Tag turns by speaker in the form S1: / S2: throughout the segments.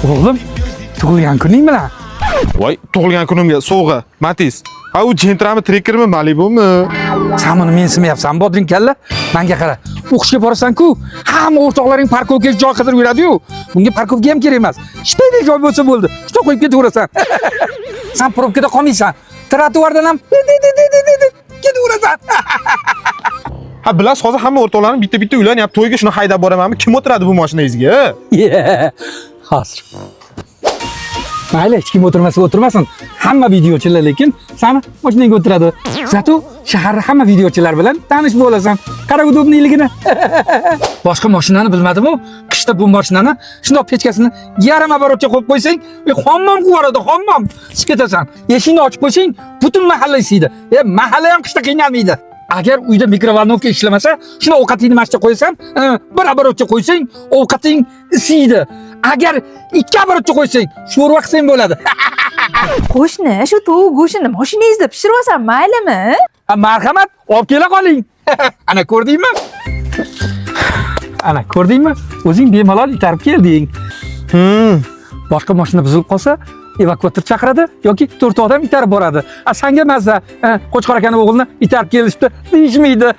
S1: Oğlum, tug'ilgan kuningmi lan?
S2: Voy, tug'ilgan kunimga sovg'a, Matiz. Ha, u Gentrami Trekkermi, Malibu'mi?
S1: Sen buni mensimayapsan, bodring kalla. Menga qara. O'qishga borasan-ku, hamma o'rtoqlaring parkovga joy qidirib yuradi-yu. Bunga parkovga ham kerak emas. Shpayda joy bo'lsa bo'ldi. Shunday qo'yib ketaverasan. Sen probkada qolmaysan. Trotuardan ham ketaverasan.
S2: Ha, bilasiz, hozir hamma o'rtoqlarim bitta-bitta uylanyapti. To'yga shuni haydab boramanmi? Kim o'tiradi bu mashinangizga?
S1: Hozir. Mayli, hech kim o'tirmasin. Hamma videochilar lekin seni mashinangga o'tiradi. Zato shaharda hamma videochilar bilan tanish bo'lasan. Qara udobniligini. Boshqa mashinani bilmadim-ku. Qishda bu mashinani shundoq pechkasini yarim оборотga qo'yib qo'ysang, hammam quvuradi, hammam. Chiqib ketasan. Eshikni ochib qo'ysang, butun mahalla isiydi. Mahalla ham qishda qiynalmaydi. Agar uyda mikrovolnovka ishlamasa, shuni ovqatingni mashqa qo'ysam, bir оборотga qo'ysang, ovqating isiydi. Agar ikki оборотga qo'ysang, sho'rva qilsang bo'ladi.
S3: Qo'shni, shu tovuq go'shtini mashinangizda pishirib maylimi?
S1: Marhamat, olib kela qoling. Ana ko'rdingmi? Ana ko'rdingmi? O'zing bemalol itarib kelding. Boshqa mashina buzilib qolsa, evakuator chaqiradi yoki 4 odam itarib boradi. Senga mazza, Qo'chqor akaning o'g'lini itarib kelishdi deyishmaydi.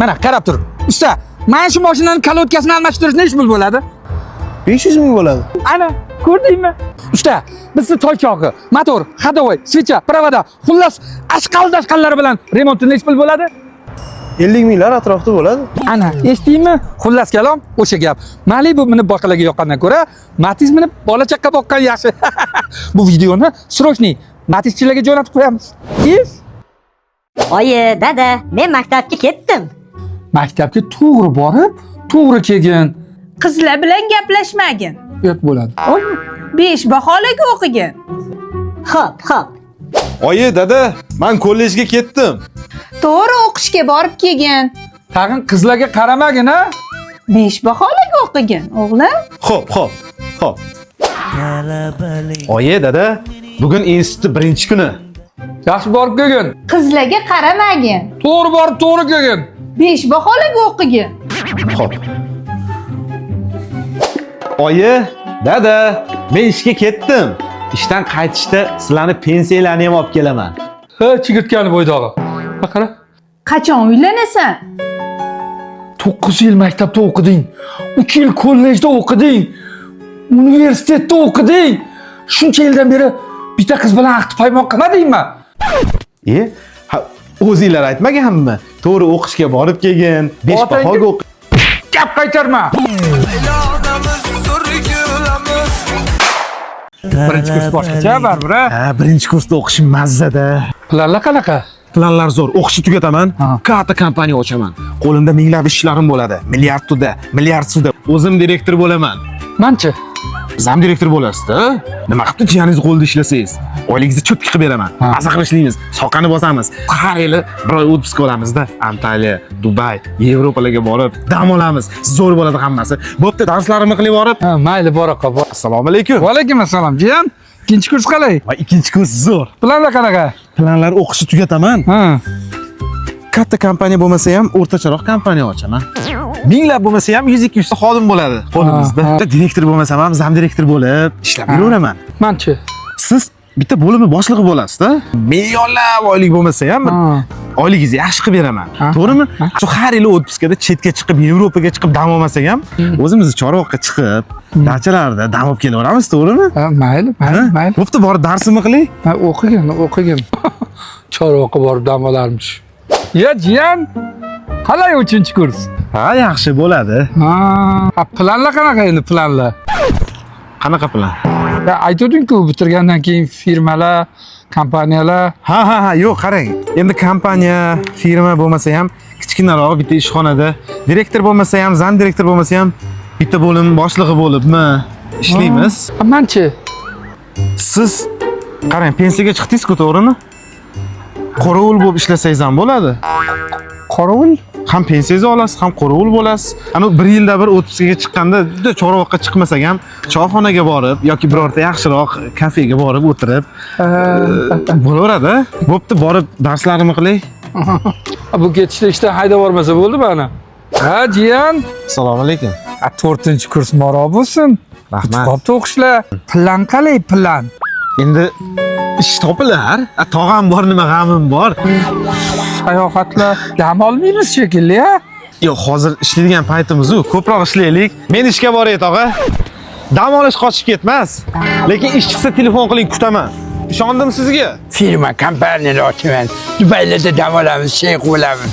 S1: Mana qarab tur. Usta, mana shu mashinaning kalotkasini almashtirish necha pul bo'ladi?
S2: 500 ming bo'ladi.
S1: Ana, ko'rdingmi? Usta, bizning toy chog'i, motor, ходовой, свеча, provoda, xullas ashqal-dashqallari bilan remonti necha pul bo'ladi?
S2: 50 minglar atrofida bo'ladi.
S1: Ana, eshitdingmi? Xullas kalom, o'sha gap. Malibu minib boshqalarga yoqqandan ko'ra, Matiz minib bola chaqqa boqqan yaxshi. Bu videoni срочный Matizchilarga jo'natib qo'yamiz. Yes?
S4: Oyi, dada, men maktabga ketdim.
S1: Maktabga to'g'ri borib, to'g'ri kelgin.
S3: Qizlar bilan gaplashmagin.
S1: Yo'q bo'ladi.
S3: 5 baholarga o'qigin.
S4: Xo'p.
S2: Oyi, dada, men kollejga ketdim.
S3: To'g'ri o'qishga borib kelgin.
S1: Tag'in qizlarga qaramagin, ha?
S3: 5 baholarga o'qigin, o'g'lim.
S2: Xo'p. Oyi, dada, bugun institutda birinchi kuni.
S1: Yaxshi borib kelgin.
S3: Qizlarga qaramagin.
S1: To'g'ri borib, to'g'ri kelgin.
S3: 5 baholarga o'qigin.
S2: Xo'p. Oyi, dada, men ishga ketdim. Ishdan qaytishda sizlarni pensiyalarni ham olib kelaman.
S1: Ha, chigirtkani bo'ydog'i. Qara.
S3: Qachon uylanasan?
S1: 9 yil maktabda o'qiding. 2 yil kollejda o'qiding. Universitetda o'qiding. Shuncha yildan beri bitta qiz bilan aqd paymon qilmadingmi?
S2: Ha, o'zinglar aytmaganmi? To'g'ri o'qishga borib kelgin, 5 bahoga o'qi.
S1: Gap qaytarma. Birinchi kurs boshqacha baribir.
S2: Ha, birinchi kursda o'qishim mazzada.
S1: Planlar qanaqa?
S2: Planlar zo'r. O'qishni tugataman, katta kompaniya ochaman. Qo'limda minglab ishlarim bo'ladi. Milliard suvda. O'zim direktor bo'laman.
S1: Manchi.
S2: Zam direktor bo'lasiz-da. Nima qilib jiyaningiz qo'lida ishlasangiz, oyligingizni cho'tka qilib beraman. Maza qilib ishlaymiz, soqani bosamiz. Har yili bir oy отпуск olamiz-da. Antaliya, Dubay, Yevropalarga borib dam olamiz. Zo'r bo'ladi hammasi. Bo'pti, darslarimni qilib borib.
S1: Ha, mayli, bor.
S2: Assalomu alaykum.
S1: Va alaykum assalom. Jiyan, ikkinchi kurs qalay?
S2: Va ikkinchi kurs zo'r.
S1: Planlar qanaqa?
S2: Planlar o'qishni tugataman.
S1: Ha.
S2: Katta kompaniya bo'lmasa ham o'rtacharoq kompaniya ochaman. Minglab bo'lmasa ham 100-200 ta xodim bo'ladi qo'limizda. Direktor bo'lmasam ham zam direktor bo'lib ishlab yuraveraman.
S1: Manchi.
S2: Siz bitta bo'limni boshlig'i bo'lasiz-da. Millionlab oylik bo'lmasa ham oyligingizni yaxshi qilib beraman. To'g'rimi? Shu har yili отпускada chetga chiqib, Yevropaga chiqib dam olmasak ham, o'zimizni Chorvoqqa chiqib, dachalarda dam olib kelaveramiz, to'g'rimi?
S1: Ha, mayli.
S2: Bo'pti, borib darsimni qiling.
S1: Ha, o'qigin. Chorvoqqa borib dam olarmish. Ya, jiyan. Qalay 3-kurs?
S2: Ha, yaxshi bo'ladi.
S1: Ha, planlar qanaqa endi planlar?
S2: Qanaqa plan?
S1: Ya, aytding-ku, bitirgandan keyin firmalar, kompaniyalar.
S2: Ha, yo'q, qarang. Endi kompaniya, firma bo'lmasa ham kichkinaroq bitta ishxonada direktor bo'lmasa ham, zam direktor bo'lmasa ham bitta bo'lim boshlig'i bo'libmi ishlaymiz.
S1: Manchi.
S2: Siz qarang, pensiyaga chiqdingiz-ku, to'g'rimi? Qorovul bo'lib ishlasangiz ham bo'ladi.
S1: Qorovul?
S2: Ham pensiyangizni olasiz, ham qorovul bo'lasiz. Ana bir yilda bir отпускga chiqqanda, juda Chorvoqqa chiqmasak ham, choyxonaga borib yoki birorta yaxshiroq kafega borib o'tirib bo'laveradi. Bo'pti, borib darslarimni qilay.
S1: Bu ketishda ishdan haydab yubormasa bo'ldi-mi ana? Ha, jiyan.
S2: Assalomu alaykum.
S1: 4-kurs maro bo'lsin.
S2: Rahmat.
S1: Qopti o'qishlar. Plan qalay plan?
S2: Endi ish topilar. Tog'am bor, nima g'amim bor.
S1: Sayohatlar dam olmaymiz shekilli, ha?
S2: Yo'q, hozir ishlaydigan paytimiz-ku, ko'proq ishlaylik. Men ishga boray, tog'a. Dam olish qochib ketmas. Lekin ish chiqsa telefon qiling, kutaman. Ishondim sizga.
S1: Firma kompaniyani ochaman. Dubaylarda dam olamiz, sheyx bo'lamiz.